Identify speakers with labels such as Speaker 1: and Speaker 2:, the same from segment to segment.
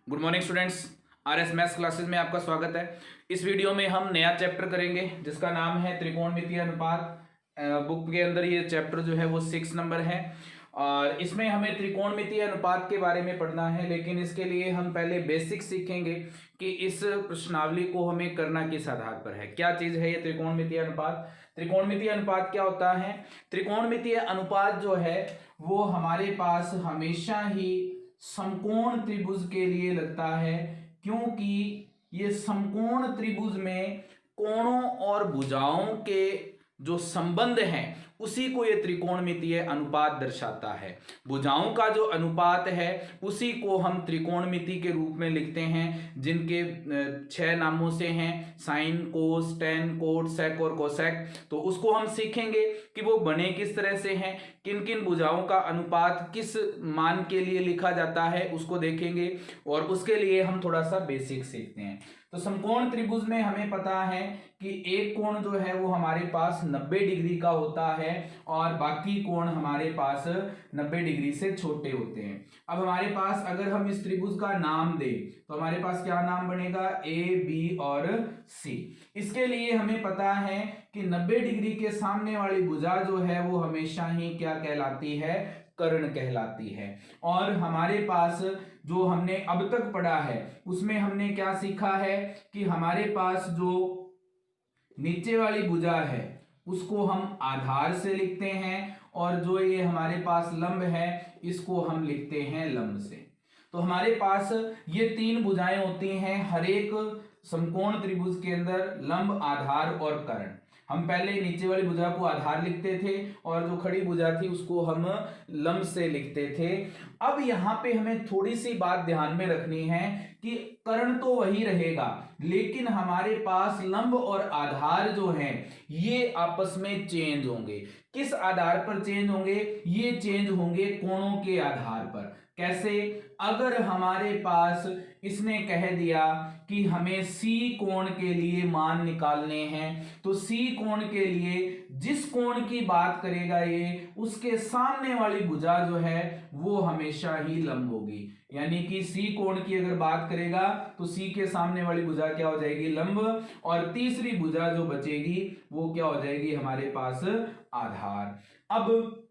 Speaker 1: Good morning students. RS maths classes में आपका स्वागत है। इस वीडियो में हम नया चैप्टर करेंगे जिसका नाम है त्रिकोणमितीय अनुपात। बुक के अंदर ये चैप्टर जो है वो 6 नंबर है और इसमें हमें त्रिकोणमितीय अनुपात के बारे में पढ़ना है, लेकिन इसके लिए हम पहले बेसिक सीखेंगे कि इस प्रश्नावली को हमें करना किस आधार पर है। क्या चीज है ये त्रिकोणमितीय अनुपात? त्रिकोणमितीय अनुपात क्या होता है? त्रिकोणमितीय अनुपात जो है वो हमारे पास हमेशा ही समकोण त्रिभुज के लिए लगता है, क्योंकि ये समकोण त्रिभुज में कोणों और भुजाओं के जो संबंध हैं उसी को ये त्रिकोणमितीय अनुपात दर्शाता है। भुजाओं का जो अनुपात है उसी को हम त्रिकोणमिति के रूप में लिखते हैं, जिनके 6 नामों से हैं: साइन, कोस, टेन, कोट, सेक और कोसेक। तो उसको हम सीखेंगे कि वो बने किस तरह से हैं, किन किन भुजाओं का अनुपात किस मान के लिए लिखा जाता है, उसको देखेंगे और उसके लिए हम थोड़ा सा बेसिक सीखते हैं। तो समकोण त्रिभुज में हमें पता है कि एक कोण जो है वो हमारे पास 90 डिग्री का होता है और बाकी कोण हमारे पास 90 डिग्री से छोटे होते हैं। अब हमारे पास अगर हम इस त्रिभुज का नाम दें तो हमारे पास क्या नाम बनेगा? ए, बी और सी। इसके लिए हमें पता है कि 90 डिग्री के सामने वाली भुजा जो है वो हमेशा ही क्या कहलाती है? कर्ण कहलाती है। और हमारे पास जो हमने अब तक पढ़ा है उसमें हमने क्या सीखा है कि हमारे पास जो नीचे वाली भुजा है उसको हम आधार से लिखते हैं और जो ये हमारे पास लंब है इसको हम लिखते हैं लंब से। तो हमारे पास ये 3 भुजाएं होती हैं हर एक समकोण त्रिभुज के अंदर: लंब, आधार और कर्ण। हम पहले नीचे वाली भुजा को आधार लिखते थे और जो खड़ी भुजा थी उसको हम लंब से लिखते थे। अब यहां पे हमें थोड़ी सी बात ध्यान में रखनी है कि कर्ण तो वही रहेगा, लेकिन हमारे पास लंब और आधार जो हैं ये आपस में चेंज होंगे। किस आधार पर चेंज होंगे? ये चेंज होंगे कोणों के आधार पर। कैसे? अगर हमारे पास इसने कह दिया कि हमें सी कोण के लिए मान निकालने हैं, तो सी कोण के लिए जिस कोण की बात करेगा ये, उसके सामने वाली भुजा जो है वो हमेशा ही लंब होगी। यानी कि सी कोण की अगर बात करेगा तो सी के सामने वाली भुजा क्या हो जाएगी? लंब। और तीसरी भुजा जो बचेगी वो क्या हो जाएगी? हमारे पास आधार। अब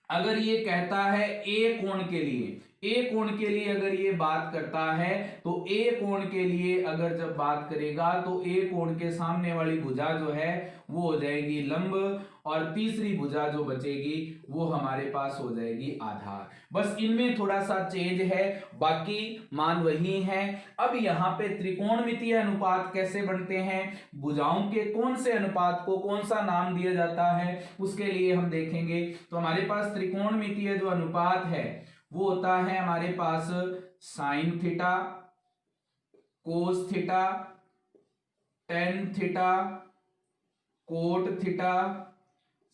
Speaker 1: अगर ये कहता है ए कोण के लिए, ए कोण के लिए अगर ये बात करता है तो ए कोण के लिए अगर जब बात करेगा तो ए कोण के सामने वाली भुजा जो है वो हो जाएगी लंब और तीसरी भुजा जो बचेगी वो हमारे पास हो जाएगी आधार। बस इनमें थोड़ा सा चेंज है, बाकी मान वही हैं। अब यहाँ पे त्रिकोणमितीय अनुपात कैसे बनते हैं, भुजाओं के कौन से अनुपात को कौन सा नाम दिया जाता है, उसके लिए हम देखेंगे। तो हमारे पास त्रिकोणमितीय जो अनुपात है वो होता है हमारे पास sine theta, cos theta, tan theta, cot theta,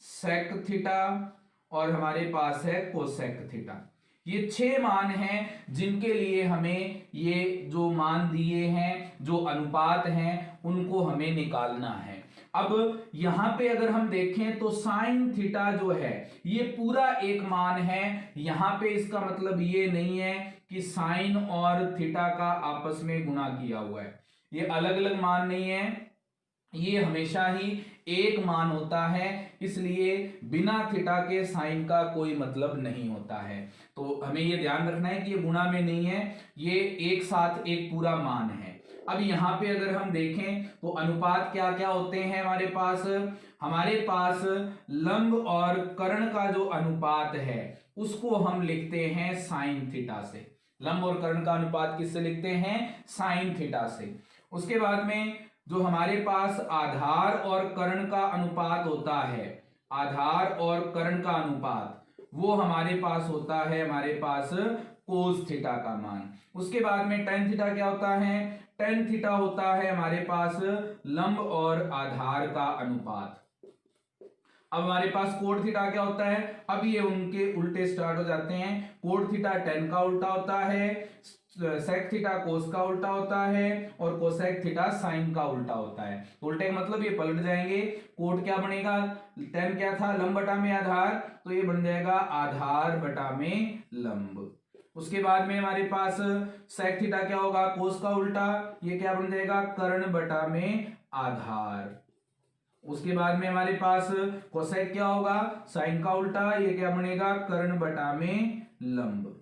Speaker 1: sec theta और हमारे पास है कोसेक थीटा। ये 6 मान हैं जिनके लिए हमें ये जो मान दिए हैं, जो अनुपात हैं, उनको हमें निकालना है। अब यहां पे अगर हम देखें तो साइन थीटा जो है ये पूरा एक मान है। यहां पे इसका मतलब ये नहीं है कि साइन और थीटा का आपस में गुणा किया हुआ है, ये अलग अलग मान नहीं है, ये हमेशा ही एक मान होता है। इसलिए बिना थीटा के साइन का कोई मतलब नहीं होता है। तो हमें ये ध्यान रखना है कि ये गुणा में नहीं है, ये एक साथ एक पूरा मान है। अब यहां पे अगर हम देखें तो अनुपात क्या क्या होते हैं हमारे पास लंब और कर्ण का जो अनुपात है उसको हम लिखते हैं साइन थीटा से। लंब और कर्ण का अनुपात किससे लिखते हैं? साइन थीटा से। उसके बाद में जो हमारे पास आधार और कर्ण का अनुपात होता है, आधार और कर्ण का अनुपात, वो हमारे पास होता है हमारे पास कोस थीटा का मान। उसके बाद में टेन थीटा क्या होता है? टेन थीटा होता है हमारे पास लंब और आधार का अनुपात। अब हमारे पास कोट थीटा क्या होता है? अब ये उनके उल्टे स्टार्ट हो जाते हैं। कोट थीटा टेन का उल्टा होता है, सेक थीटा कोस का उल्टा होता है और कोसेक थीटा साइन का उल्टा होता है। उल्टे का मतलब ये पलट जाएंगे। कोट क्या बनेगा? टेन क्या था? लंब बटा में आधार, तो ये बन जाएगा आधार बटा में लंब। उसके बाद में हमारे पास sec थीटा क्या होगा, कोस का उल्टा, ये क्या बन जाएगा, कर्ण बटा में आधार। उसके बाद में हमारे पास कोसेक क्या होगा, साइन का उल्टा, ये क्या बनेगा, कर्ण बटा में लंब।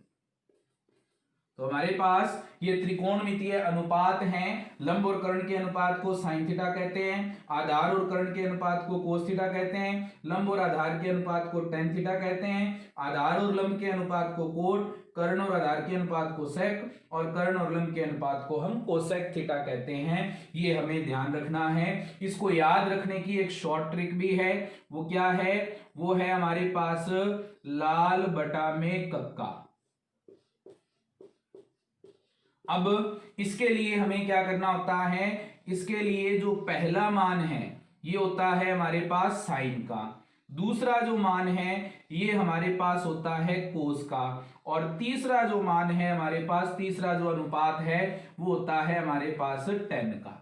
Speaker 1: तो हमारे पास ये त्रिकोणमितीय अनुपात हैं। लंब और कर्ण के अनुपात को साइन थीटा कहते हैं, आधार और कर्ण के अनुपात को कोस थीटा कहते हैं, लंब और आधार के अनुपात को टेन थीटा कहते हैं, आधार और लंब के अनुपात को कोट, कर्ण और आधार के अनुपात को सेक, और कर्ण और लंब के अनुपात को हम कोसेक थीटा कहते हैं। ये हमें ध्यान रखना है। इसको याद रखने की एक शॉर्ट ट्रिक भी है, वो क्या है, वो है हमारे पास लाल बटा में कक्का। अब इसके लिए हमें क्या करना होता है, इसके लिए जो पहला मान है ये होता है हमारे पास साइन का, दूसरा जो मान है ये हमारे पास होता है कोस का, और तीसरा जो मान है हमारे पास, तीसरा जो अनुपात है वो होता है हमारे पास टेन का।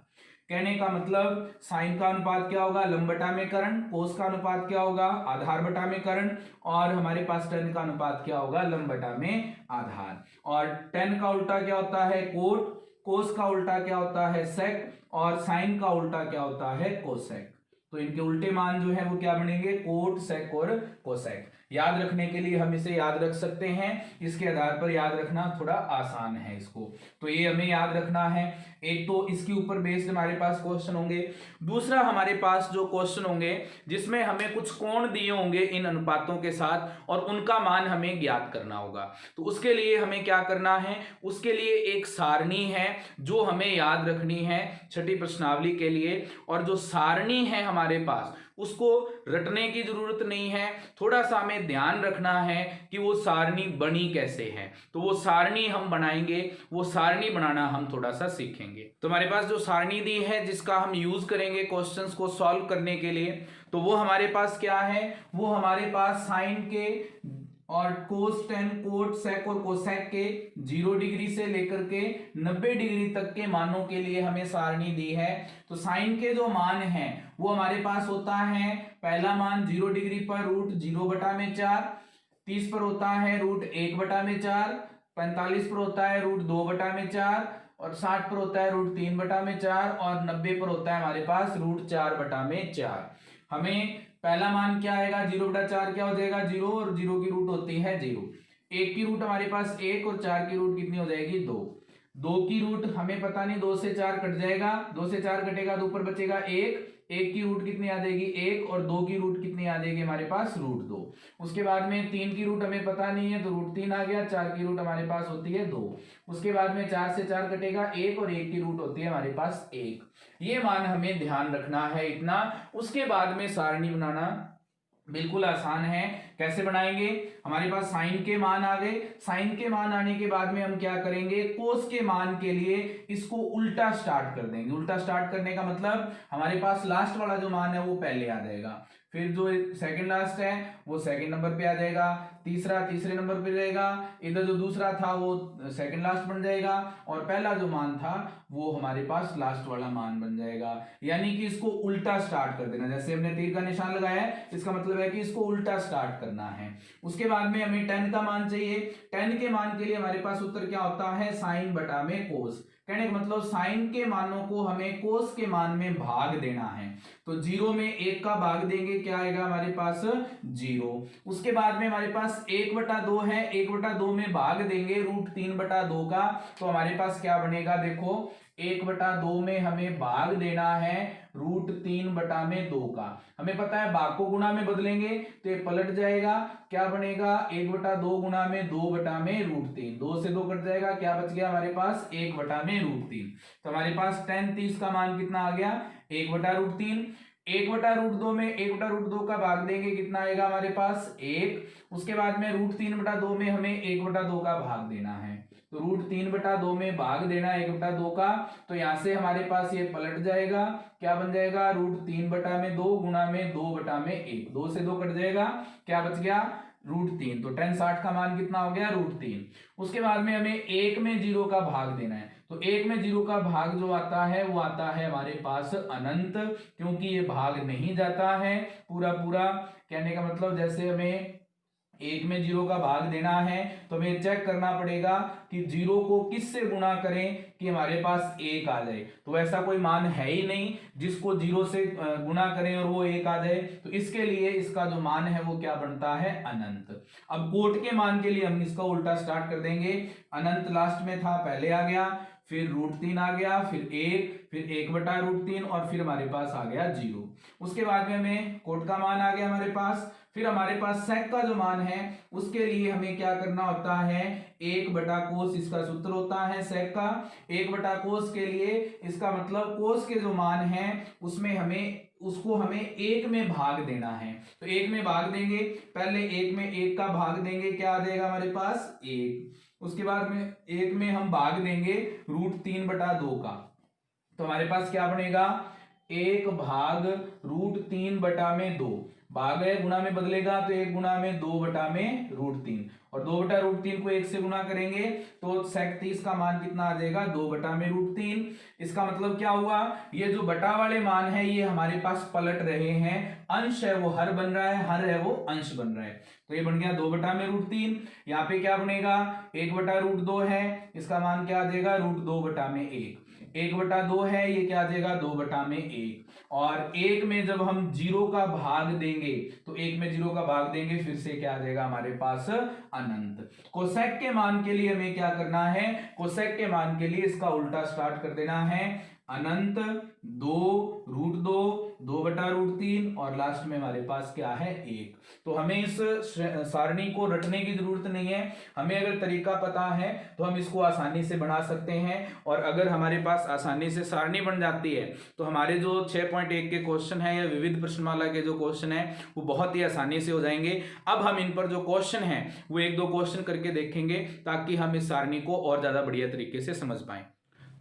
Speaker 1: कहने का मतलब साइन का अनुपात क्या होगा, लंब बटा में कर्ण, कोस का अनुपात क्या होगा, आधार बटा में कर्ण, और हमारे पास टेन का अनुपात क्या होगा, लंब बटा में आधार। और टेन का उल्टा क्या होता है, कोट, कोस का उल्टा क्या होता है, सेक, और साइन का उल्टा क्या होता है, कोसेक। तो इनके उल्टे मान जो है वो क्या बनेंगे, कोट, सेक और कोसेक। याद रखने के लिए हम इसे याद रख सकते हैं, इसके आधार पर याद रखना थोड़ा आसान है इसको, तो ये हमें याद रखना है। एक तो इसके ऊपर बेस्ड हमारे पास क्वेश्चन होंगे, दूसरा हमारे पास जो क्वेश्चन होंगे जिसमें हमें कुछ कोण दिए होंगे इन अनुपातों के साथ और उनका मान हमें ज्ञात करना होगा। तो उसके लिए हमें क्या करना है, उसके लिए एक सारणी है जो हमें याद रखनी है छठी प्रश्नावली के लिए, और जो सारणी है हमारे पास उसको रटने की जरूरत नहीं है, थोड़ा सा हमें ध्यान रखना है कि वो सारणी बनी कैसे है। तो वो सारणी हम बनाएंगे, वो सारणी बनाना हम थोड़ा सा सीखेंगे। तो हमारे पास जो सारणी दी है जिसका हम यूज करेंगे क्वेश्चंस को सॉल्व करने के लिए, तो वो हमारे पास क्या है, वो हमारे पास साइन के और कोस, टेन, कोट, सेक और कोसेक के 0 डिग्री से लेकर के 90 डिग्री तक के मानों के लिए हमें सारणी दी है। तो साइन के जो मान हैं वो हमारे पास होता है, पहला मान 0 डिग्री पर रूट 0 बटा में 4, 30 पर होता है रूट 1 बटा में 4, 45 पर होता है रूट 2 बटा में 4, और 60 पर होता है रूट 3 बटा में 4, और 90 पर होता है हमारे पास रूट 4 बटा में 4। हमें पहला मान क्या आएगा, 0 बटा 4 क्या हो जाएगा, 0, और 0 की रूट होती है 0, 1 की रूट हमारे पास 1, और 4 की रूट कितनी हो जाएगी, 2, 2 की रूट हमें पता नहीं, 2 से 4 कट जाएगा, 2 से 4 कटेगा तो ऊपर बचेगा 1, 1 की रूट कितनी आ जाएगी 1, और 2 की रूट कितनी आ जाएगी हमारे पास रूट 2। उसके बाद में 3 की रूट हमें पता नहीं है तो रूट 3 आ गया, 4 की रूट हमारे पास होती है 2, उसके बाद में 4 से 4 कटेगा 1, और 1 की रूट होती है हमारे पास 1। ये मान हमें ध्यान रखना है इतना। उसके बाद में सारणी बनाना बिल्कुल आसान है। कैसे बनाएंगे, हमारे पास साइन के मान आ गए, साइन के मान आने के बाद में हम क्या करेंगे, कोस के मान के लिए इसको उल्टा स्टार्ट कर देंगे। उल्टा स्टार्ट करने का मतलब हमारे पास लास्ट वाला जो मान है वो पहले आ जाएगा, फिर जो सेकंड लास्ट है वो सेकंड नंबर पे आ जाएगा, तीसरा तीसरे नंबर पे रहेगा, इधर जो दूसरा था वो सेकंड लास्ट बन जाएगा, और पहला जो मान था वो हमारे पास लास्ट वाला मान बन जाएगा। यानी कि इसको उल्टा स्टार्ट कर देना, जैसे हमने तीर का निशान लगाया है इसका मतलब है कि इसको उल्टा स्टार्ट करना है। उसके बाद में हमें 10 का मान चाहिए, 10 के मान के लिए हमारे पास उत्तर क्या होता है, साइन बटा में कोस। कहने का मतलब साइन के मानों को हमें कोस के मान में भाग देना है, तो 0 में 1 का भाग देंगे, क्या आएगा हमारे पास 0। उसके बाद में हमारे पास 1/2 है, 1/2 में भाग देंगे रूट 3/2 का, तो हमारे पास क्या बनेगा, देखो 1/2 में हमें भाग देना है रूट 3/2 का। हमें पता है भाग को गुणा में बदलेंगे तो ये पलट जाएगा, क्या बनेगा 1/2 गुणा में 2/√3, 2 से 2 कट जाएगा, क्या बच गया हमारे पास 1/√3। तो हमारे पास 10 30 का मान कितना आ गया 1/√3। 1/√2 में 1/√2 का भाग देंगे, कितना आएगा हमारे पास 1। उसके बाद में रूट 3/2 में हमें 1/2 का भाग देना है, तो रूट 3/2 में भाग देना 1/2 का, तो यहां से हमारे पास ये पलट जाएगा, क्या बन जाएगा रूट 3/2 गुणा में 2/1, 2 से 2 कट जाएगा, क्या बच गया रूट 3। तो 10 60 का मान कितना हो गया रूट 3। उसके बाद में हमें 1 में 0 का भाग देना है, तो 1 में 0 का भाग जो आता है वो आता है हमारे पास अनंत, क्योंकि ये भाग नहीं जाता है पूरा पूरा। कहने का मतलब जैसे हमें 1 में 0 का भाग देना है तो हमें चेक करना पड़ेगा कि 0 को किससे गुणा करें कि हमारे पास 1 आ जाए। तो ऐसा कोई मान है ही नहीं जिसको 0 से गुणा करें और वो 1 आ जाए, तो इसके लिए इसका जो मान है वो क्या बनता है, अनंत। अब कोट के मान के लिए हम इसका उल्टा स्टार्ट कर देंगे। अनंत लास्ट में था, पहले आ गया, फिर √3 आ गया, फिर 1, फिर 1/√3 और फिर हमारे पास आ गया 0। उसके बाद में हमें कोट का मान आ गया हमारे पास। फिर हमारे पास सेक का जो मान है उसके लिए हमें क्या करना होता है, 1/कोस इसका सूत्र होता है सेक का। 1/कोस के लिए इसका मतलब कोस के जो मान है उसमें उसको हमें 1 में भाग देना है। तो 1 में भाग देंगे, पहले 1 में 1 का भाग देंगे, क्या आ जाएगा हमारे पास 1। उसके बाद में 1 में हम भाग देंगे √3/2 का, तो हमारे पास क्या बनेगा, 1/√3/2। भाग है गुणा में बदलेगा तो 1 गुणा में 2/√3 और 2/√3 को 1 से गुणा करेंगे तो सेक 30 का मान कितना आ जाएगा, 2/√3। इसका मतलब क्या हुआ, ये जो बटा वाले मान है ये हमारे पास पलट रहे हैं, अंश है वो हर बन रहा है, हर है वो अंश बन रहा है। तो ये बन गया 2/√3। यहाँ पे क्या बनेगा, 1/√2 है, इसका मान क्या आ जाएगा, √2/1। 1/2 है, ये क्या आ जाएगा 2/1। और 1 में जब हम 0 का भाग देंगे तो 1 में 0 का भाग देंगे, फिर से क्या आ जाएगा हमारे पास, अनंत। कोसेक के मान के लिए हमें क्या करना है, कोसेक के मान के लिए इसका उल्टा स्टार्ट कर देना है, अनंत 2√2, 2/√3 और लास्ट में हमारे पास क्या है 1। तो हमें इस सारणी को रटने की जरूरत नहीं है, हमें अगर तरीका पता है तो हम इसको आसानी से बना सकते हैं। और अगर हमारे पास आसानी से सारणी बन जाती है तो हमारे जो 6.1 के क्वेश्चन है या विविध प्रश्नमाला के जो क्वेश्चन है वो बहुत ही आसानी से हो जाएंगे। अब हम इन पर जो क्वेश्चन है वो 1-2 क्वेश्चन करके देखेंगे ताकि हम इस सारणी को और ज्यादा बढ़िया तरीके से समझ पाए।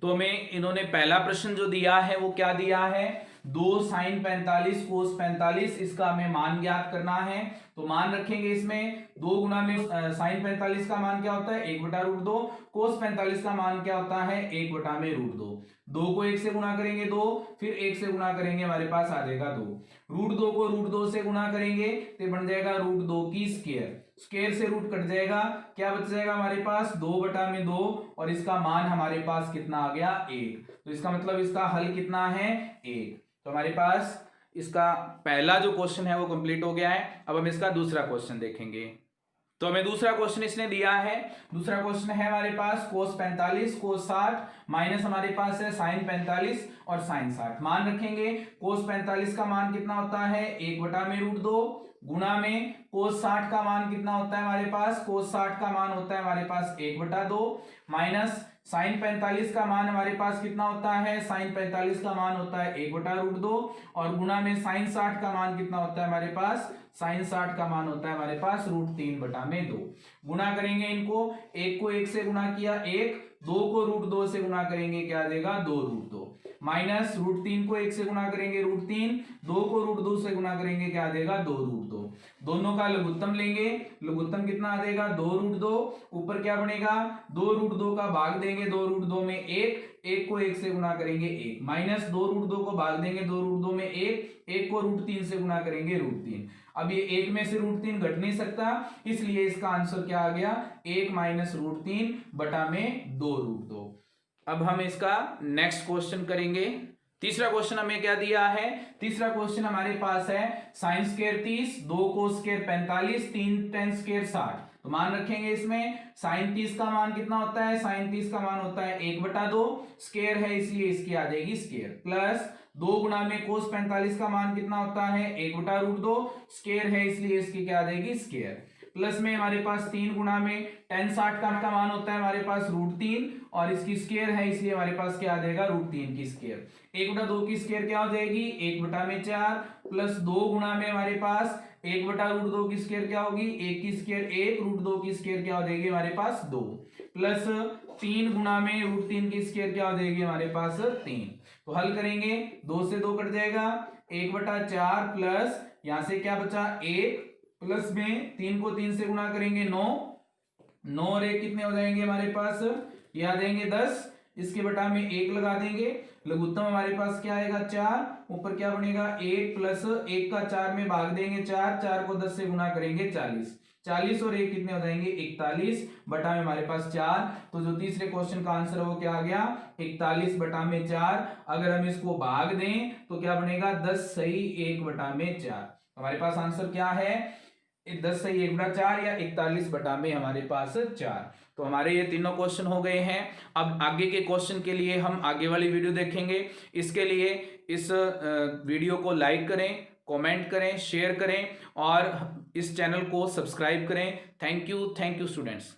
Speaker 1: तो हमें इन्होंने पहला प्रश्न जो दिया है वो क्या दिया है, 2 sin 45 cos 45, इसका हमें मान ज्ञात करना है। तो मान रखेंगे इसमें 2 गुना में sin 45 का मान क्या होता है, 1/√2, cos 45 का मान क्या होता है, 1/√2। 2 को 1 से गुणा करेंगे 2, फिर 1 से गुणा करेंगे हमारे पास आ जाएगा 2। √2 को √2 से गुणा करेंगे तो बन जाएगा √2 की स्क्वायर, स्क्वायर से रूट कट जाएगा, क्या बच जाएगा हमारे पास 2/2 और इसका मान हमारे पास कितना आ गया 1। तो इसका मतलब इसका हल कितना है 1। तो हमारे पास इसका पहला जो क्वेश्चन है वो कंप्लीट हो गया है। अब हम इसका दूसरा क्वेश्चन देखेंगे। तो हमें दूसरा क्वेश्चन इसने दिया है, दूसरा क्वेश्चन है हमारे पास cos 45 cos 60 माइनस हमारे पास है sin 45 और sin 60। मान रखेंगे cos 45 का मान कितना होता है 1/√2 गुणा में cos 60 का मान कितना होता है हमारे पास, cos 60 का मान होता है हमारे पास 1/2 माइनस sin 45 का मान हमारे पास कितना होता है, sin 45 का मान होता है 1/√2 और गुणा में sin 60 का मान कितना होता है हमारे पास, sin 60 का मान होता है हमारे पास √3/2। गुणा करेंगे इनको, 1 को 1 से गुणा किया 1, 2 को √2 से गुणा करेंगे क्या आ जाएगा 2√2 माइनस √3 को 1 से गुणा करेंगे √3, 2 को √2 से गुणा करेंगे क्या आ जाएगा 2√2। दोनों का लघुत्तम लेंगे, लघुत्तम कितना आ जाएगा 2√2, ऊपर क्या बनेगा 2√2 का भाग देंगे 2√2 में 1, 1 को 1 से गुणा करेंगे 1 माइनस 2√2 को भाग देंगे 2√2 में 1, 1 को √3 से गुणा करेंगे √3। अब ये 1 में से √3 घट नहीं सकता, इसलिए इसका आंसर क्या आ गया 1 माइनस √3/2√2। अब हम इसका नेक्स्ट क्वेश्चन करेंगे। तीसरा क्वेश्चन हमें क्या दिया है, तीसरा क्वेश्चन हमारे पास है sin square 30, 2 cos square 45, 3 tan square 60। तो मान रखेंगे इसमें sin 30 का मान कितना होता है, sin 30 का मान होता है 1/2, स्क्वायर है इसलिए इसकी आ जाएगी स्क्वायर, प्लस 2 गुणा में cos 45 का मान कितना होता है 1/√2, स्क्वायर है इसलिए इसकी क्या आ जाएगी स्क्वायर, प्लस में हमारे पास 3 गुणा में tan 60 का मान होता है हमारे पास √3 और इसकी स्क्वायर है इसलिए हमारे पास क्या आ जाएगा √3 की स्क्वायर। 1/2 की स्क्वायर क्या हो जाएगी 1/4 प्लस 2 गुणा में हमारे पास 1/√2 की स्क्वायर क्या होगी 1 की स्क्वायर 1, √2 की स्क्वायर क्या हो जाएगी हमारे पास 2, प्लस 3 गुणा में √3 की स्क्वायर क्या हो जाएगी हमारे पास 3। तो हल करेंगे 2 से 2 कट जाएगा 1/4 प्लस यहां से क्या बचा 1 प्लस में 3 को 3 से गुणा करेंगे 9 और 1 कितने हो जाएंगे हमारे पास, ये आ जाएंगे 10, इसके बटा में 1 लगा देंगे, लघुत्तम हमारे पास क्या आएगा 4, ऊपर क्या बनेगा 1 प्लस 1 का 4 में भाग देंगे 4, 4 को 10 से गुणा करेंगे 40, 40 और 1 कितने हो जाएंगे 41 बटा में हमारे पास 4। तो जो तीसरे क्वेश्चन का आंसर है वो क्या आ गया 41 बटा में 4। अगर हम इसको भाग दें तो क्या बनेगा 10 सही 1 बटा में 4। हमारे पास आंसर क्या है 10 सही 1 बटा 4 या 41 बटा में हमारे पास 4। तो हमारे ये तीनों क्वेश्चन हो गए हैं। अब आगे के क्वेश्चन के लिए हम आगे वाली वीडियो देखेंगे। इसके लिए इस वीडियो को लाइक करें, कमेंट करें, शेयर करें और इस चैनल को सब्सक्राइब करें। Thank you students.